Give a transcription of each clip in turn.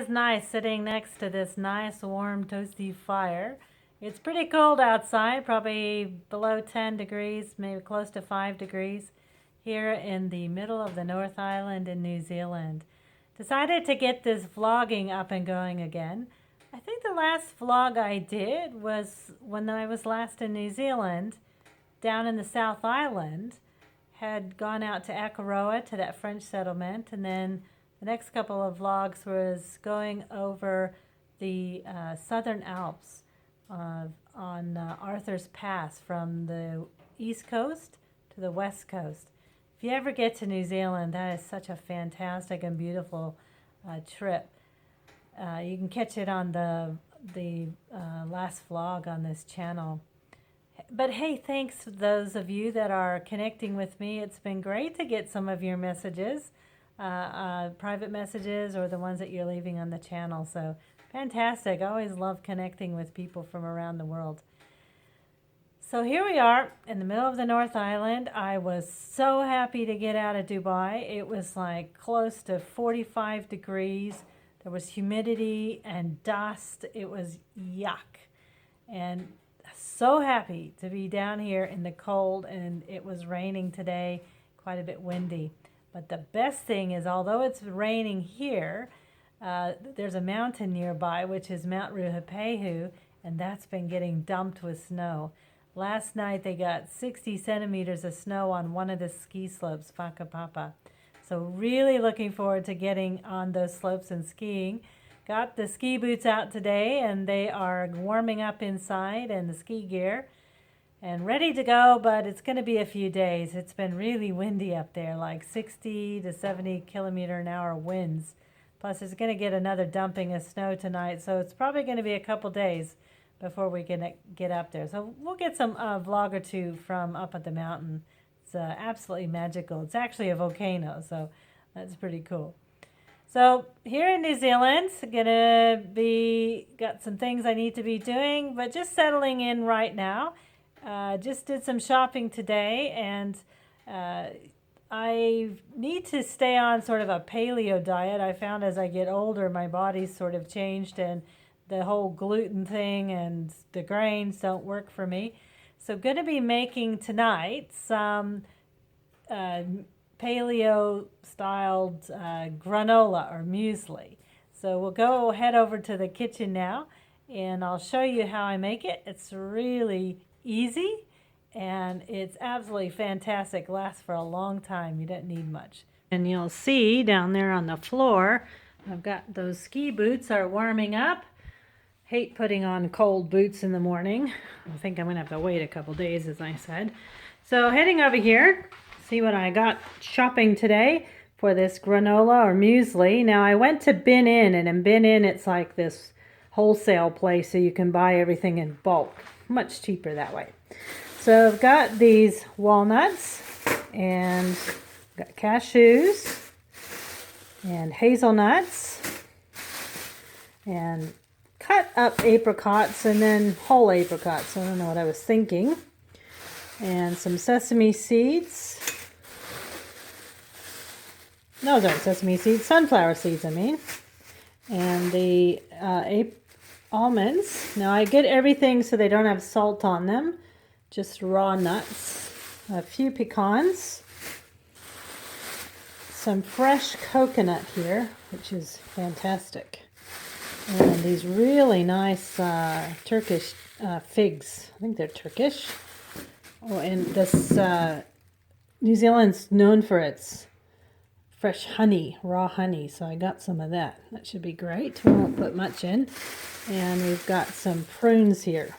is nice sitting next to this nice warm toasty fire. It's pretty cold outside, probably below 10 degrees, maybe close to 5 degrees here in the middle of the North Island in New Zealand. Decided to get this vlogging up and going again. I think the last vlog I did was when I was last in New Zealand, down in the South Island. Had gone out to Akaroa, to that French settlement, and then the next couple of vlogs was going over the Southern Alps on Arthur's Pass from the East Coast to the West Coast. If you ever get to New Zealand, that is such a fantastic and beautiful trip. You can catch it on the last vlog on this channel. But hey, thanks to those of you that are connecting with me. It's been great to get some of your messages, private messages, or the ones that you're leaving on the channel. So fantastic. I always love connecting with people from around the world. So here we are in the middle of the North Island. I was so happy to get out of Dubai. It was like close to 45 degrees. There was humidity and dust. It was yuck. And so happy to be down here in the cold, and it was raining today, quite a bit windy. But the best thing is, although it's raining here, there's a mountain nearby, which is Mount Ruapehu, and that's been getting dumped with snow. Last night they got 60 centimeters of snow on one of the ski slopes, Whakapapa. So really looking forward to getting on those slopes and skiing. Got the ski boots out today, and they are warming up inside, and the ski gear, and ready to go, but it's going to be a few days. It's been really windy up there, like 60 to 70 kilometer an hour winds. Plus, it's going to get another dumping of snow tonight, so it's probably going to be a couple days before we can get up there. So we'll get some vlog or two from up at the mountain. It's absolutely magical. It's actually a volcano, so that's pretty cool. So here in New Zealand, got some things I need to be doing, but just settling in right now. Just did some shopping today, and I need to stay on sort of a paleo diet. I found as I get older, my body's sort of changed, and the whole gluten thing and the grains don't work for me. So going to be making tonight some paleo-styled granola or muesli. So we'll head over to the kitchen now, and I'll show you how I make it. It's really easy, and it's absolutely fantastic. Lasts for a long time. You don't need much. And you'll see down there on the floor, I've got those ski boots are warming up. Hate putting on cold boots in the morning. I think I'm going to have to wait a couple days, as I said. So heading over here, see what I got shopping today for this granola or muesli. Now I went to Bin Inn, and in Bin Inn it's like this wholesale place, so you can buy everything in bulk. Much cheaper that way. So I've got these walnuts, and got cashews, and hazelnuts, and cut up apricots, and then whole apricots. I don't know what I was thinking. And some sesame seeds. No, those aren't sesame seeds, sunflower seeds, I mean. And the almonds. Now I get everything so they don't have salt on them, just raw nuts. A few pecans. Some fresh coconut here, which is fantastic. And these really nice Turkish figs. I think they're Turkish. Oh, and this New Zealand's known for its fresh honey, raw honey. So I got some of that. That should be great. We won't put much in. And we've got some prunes here.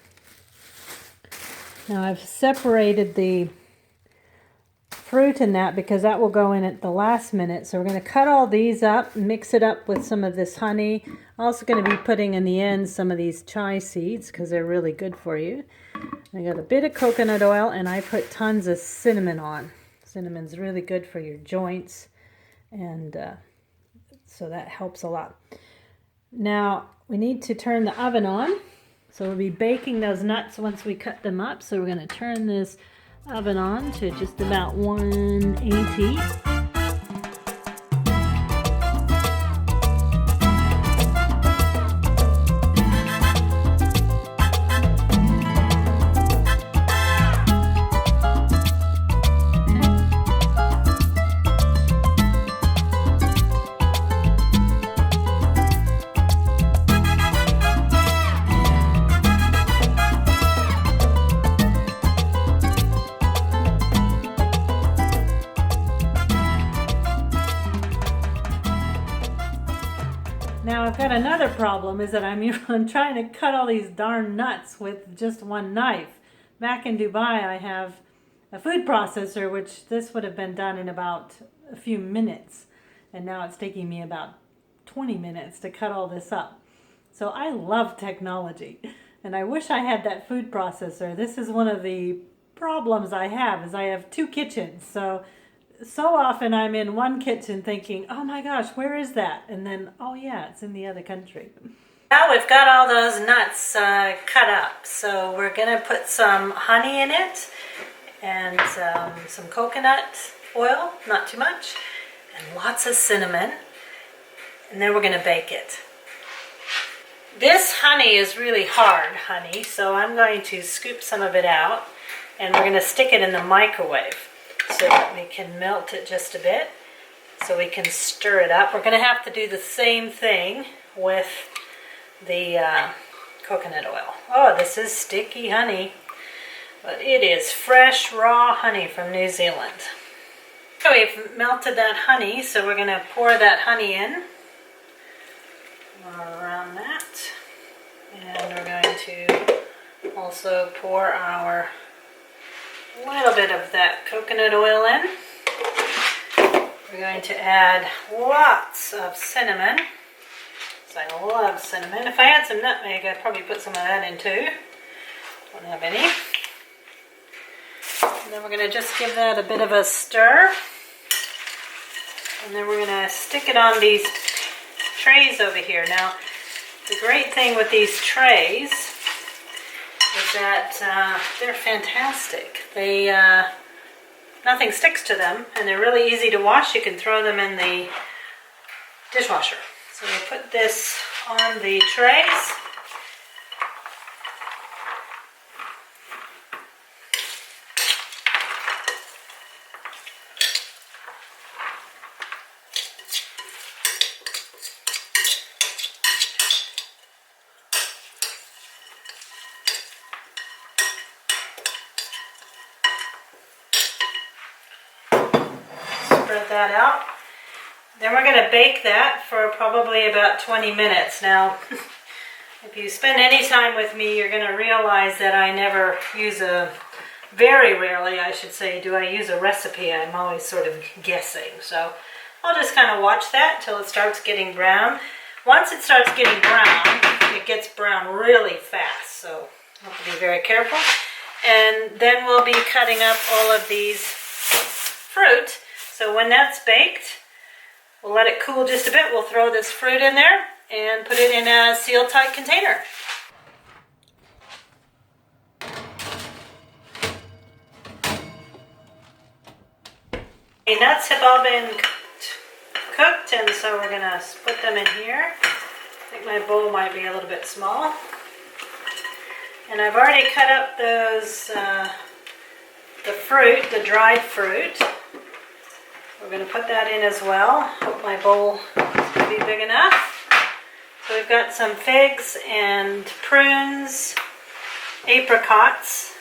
Now I've separated the fruit in that because that will go in at the last minute. So we're going to cut all these up, mix it up with some of this honey. Also going to be putting in the end some of these chai seeds because they're really good for you. I got a bit of coconut oil, and I put tons of cinnamon on. Cinnamon's really good for your joints, and so that helps a lot. Now we need to turn the oven on. So we'll be baking those nuts once we cut them up. So we're going to turn this oven on to just about 180. Now I've got another problem, is that I'm trying to cut all these darn nuts with just one knife. Back in Dubai I have a food processor, which this would have been done in about a few minutes, and now it's taking me about 20 minutes to cut all this up. So I love technology, and I wish I had that food processor. This is one of the problems I have, is I have two kitchens. So often I'm in one kitchen thinking, oh my gosh, where is that? And then, oh yeah, it's in the other country. Now we've got all those nuts cut up. So we're gonna put some honey in it and some coconut oil, not too much, and lots of cinnamon. And then we're gonna bake it. This honey is really hard honey, so I'm going to scoop some of it out, and we're gonna stick it in the microwave so that we can melt it just a bit, so we can stir it up. We're going to have to do the same thing with the coconut oil. Oh, this is sticky honey, but it is fresh, raw honey from New Zealand. So we've melted that honey, so we're going to pour that honey in around that, and we're going to also pour our little bit of that coconut oil in. We're going to add lots of cinnamon. So I love cinnamon. If I had some nutmeg, I'd probably put some of that in too. Don't have any. And then we're going to just give that a bit of a stir. And then we're going to stick it on these trays over here. Now, the great thing with these trays is that they're fantastic. They nothing sticks to them, and they're really easy to wash. You can throw them in the dishwasher. So we'll put this on the trays. Spread that out. Then we're going to bake that for probably about 20 minutes. Now, if you spend any time with me, you're going to realize that I never use very rarely, I should say, do I use a recipe. I'm always sort of guessing. So I'll just kind of watch that until it starts getting brown. Once it starts getting brown, it gets brown really fast. So I have to be very careful. And then we'll be cutting up all of these fruit. So when that's baked, we'll let it cool just a bit. We'll throw this fruit in there and put it in a seal-tight container. The nuts have all been cooked, and so we're going to put them in here. I think my bowl might be a little bit small. And I've already cut up those, the fruit, the dried fruit. We're going to put that in as well. Hope my bowl is going to be big enough. So we've got some figs and prunes, apricots.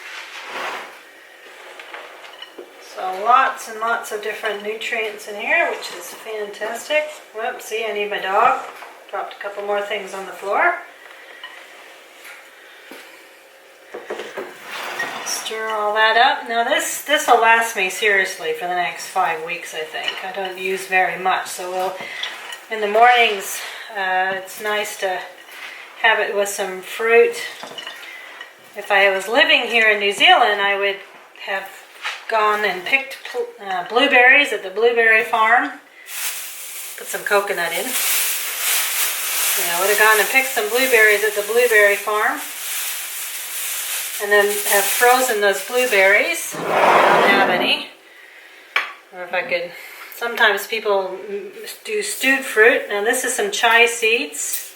So lots and lots of different nutrients in here, which is fantastic. Whoops, see, I need my dog. Dropped a couple more things on the floor. Stir all that up. Now this will last me seriously for the next 5 weeks, I think. I don't use very much, so in the mornings it's nice to have it with some fruit. If I was living here in New Zealand, I would have gone and picked blueberries at the blueberry farm. Put some coconut in. I would have gone and picked some blueberries at the blueberry farm. And then have frozen those blueberries. I don't have any. Or if I could, sometimes people do stewed fruit. Now this is some chai seeds.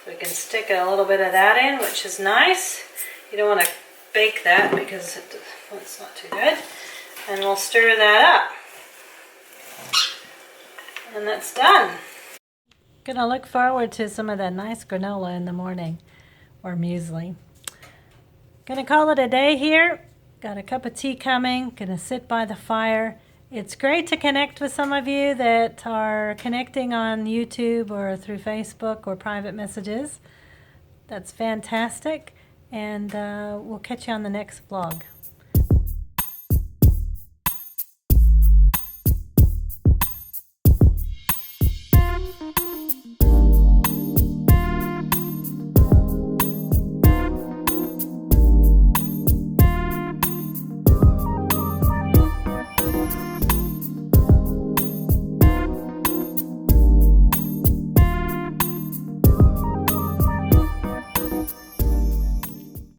So we can stick a little bit of that in, which is nice. You don't want to bake that because it's not too good. And we'll stir that up. And that's done. Gonna look forward to some of that nice granola in the morning, or muesli. Gonna call it a day here. Got a cup of tea coming. Gonna sit by the fire It's great to connect with some of you that are connecting on YouTube or through Facebook or private messages. That's fantastic, and we'll catch you on the next vlog.